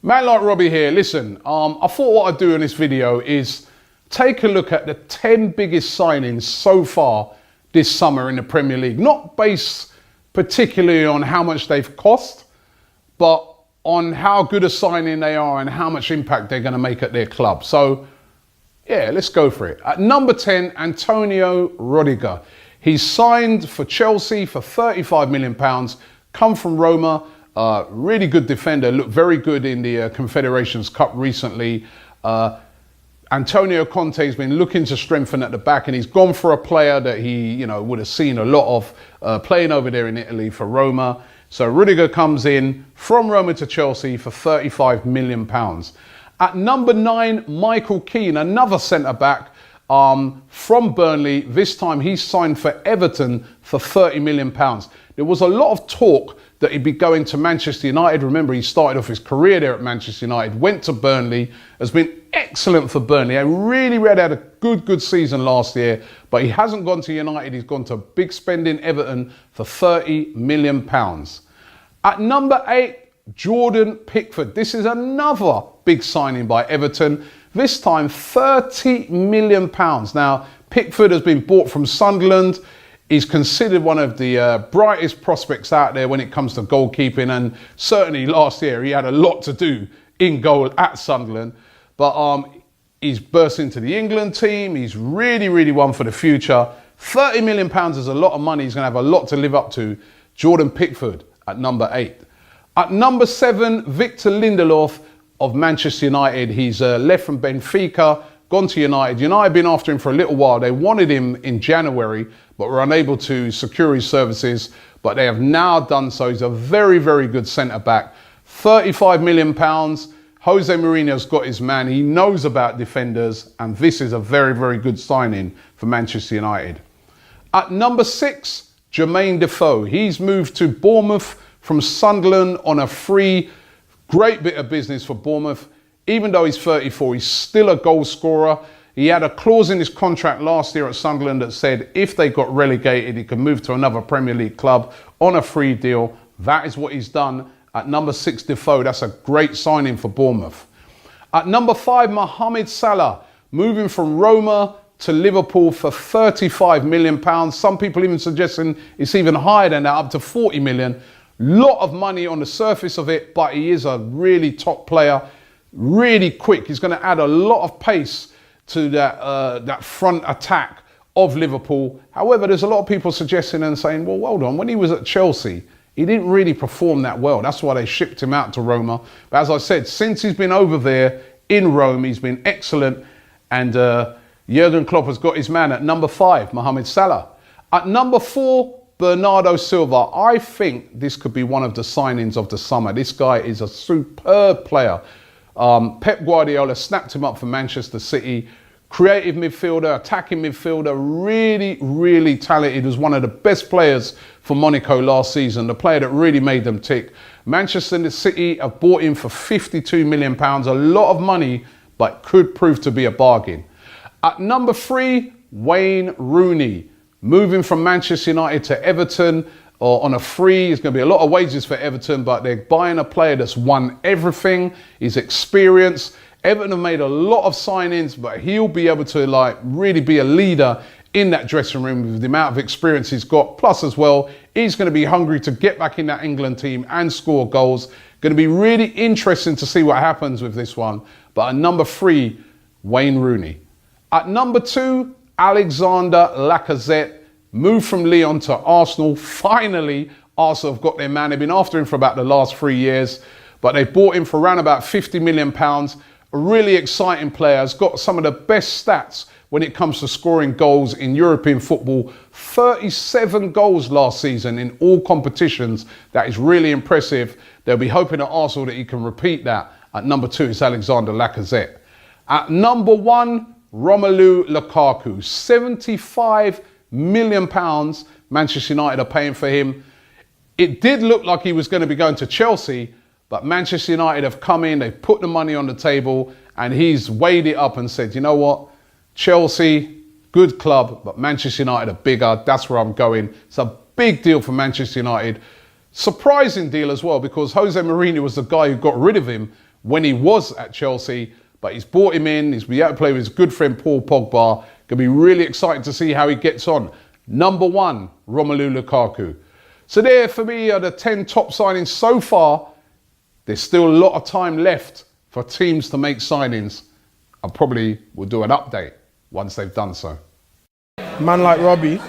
Man like Robbie here. Listen, I thought what I'd do in this video is take a look at the 10 biggest signings so far this summer in the Premier League. Not based particularly on how much they've cost, but on how good a signing they are and how much impact they're going to make at their club. So, yeah, let's go for it. At number 10, Antonio Rudiger. He's signed for Chelsea for £35 million, come from Roma. Really good defender, looked very good in the Confederations Cup recently. Antonio Conte's been looking to strengthen at the back, and he's gone for a player that he, would have seen a lot of playing over there in Italy for Roma. So Rudiger comes in from Roma to Chelsea for £35 million. At number 9, Michael Keane, another centre-back from Burnley. This time he's signed for Everton for £30 million. There was a lot of talk that he'd be going to Manchester United. Remember, he started off his career there at Manchester United, went to Burnley, has been excellent for Burnley. They really had a good season last year, but he hasn't gone to United. He's gone to big spending Everton for £30 million. At number 8, Jordan Pickford. This is another big signing by Everton, this time £30 million. Now, Pickford has been bought from Sunderland. He's considered one of the brightest prospects out there when it comes to goalkeeping, and certainly last year he had a lot to do in goal at Sunderland. But he's burst into the England team. He's really one for the future. £30 million is a lot of money. He's going to have a lot to live up to. Jordan Pickford at number 8. At number 7, Victor Lindelof of Manchester United. He's left from Benfica, gone to United. United been after him for a little while. They wanted him in January, but were unable to secure his services. But they have now done so. He's a very good centre-back. £35 million. Jose Mourinho's got his man. He knows about defenders, and this is a very good signing for Manchester United. At number 6, Jermaine Defoe. He's moved to Bournemouth from Sunderland on a free. Great bit of business for Bournemouth. Even though he's 34, he's still a goal scorer. He had a clause in his contract last year at Sunderland that said if they got relegated, he could move to another Premier League club on a free deal. That is what he's done. At number 6, Defoe. That's a great signing for Bournemouth. At number 5, Mohamed Salah, moving from Roma to Liverpool for £35 million. Some people even suggesting it's even higher than that, up to £40 million. Lot of money on the surface of it, but he is a really top player, really quick. He's going to add a lot of pace to that front attack of Liverpool. However, there's a lot of people suggesting and saying, well, hold on, when he was at Chelsea, he didn't really perform that well. That's why they shipped him out to Roma. But as I said, since he's been over there in Rome, he's been excellent. And Jurgen Klopp has got his man at number 5, Mohamed Salah. At number 4, Bernardo Silva. I think this could be one of the signings of the summer. This guy is a superb player. Pep Guardiola snapped him up for Manchester City. Creative midfielder, attacking midfielder, really talented. Was one of the best players for Monaco last season, the player that really made them tick. Manchester City have bought him for £52 million, a lot of money, but could prove to be a bargain. At number 3, Wayne Rooney, moving from Manchester United to Everton on a free. It's going to be a lot of wages for Everton, but they're buying a player that's won everything. He's experienced. Everton have made a lot of signings, but he'll be able to really be a leader in that dressing room with the amount of experience he's got. Plus as well, he's going to be hungry to get back in that England team and score goals. Going to be really interesting to see what happens with this one. But at number 3, Wayne Rooney. At number 2, Alexander Lacazette, moved from Lyon to Arsenal. Finally, Arsenal have got their man. They've been after him for about the last 3 years, but they bought him for around about £50 million. A really exciting player. Has got some of the best stats when it comes to scoring goals in European football. 37 goals last season in all competitions. That is really impressive. They'll be hoping at Arsenal that he can repeat that. At number 2, it's Alexander Lacazette. At number 1, Romelu Lukaku. £75 million Manchester United are paying for him. It did look like he was going to be going to Chelsea, but Manchester United have come in, they've put the money on the table, and he's weighed it up and said, you know what, Chelsea, good club, but Manchester United are bigger, that's where I'm going. It's a big deal for Manchester United. Surprising deal as well, because Jose Mourinho was the guy who got rid of him when he was at Chelsea, but he's brought him in, he's been able to play with his good friend Paul Pogba. Gonna be really excited to see how he gets on. Number 1, Romelu Lukaku. So there for me are the 10 top signings so far. There's still a lot of time left for teams to make signings. I probably will do an update once they've done so. Man like Robbie.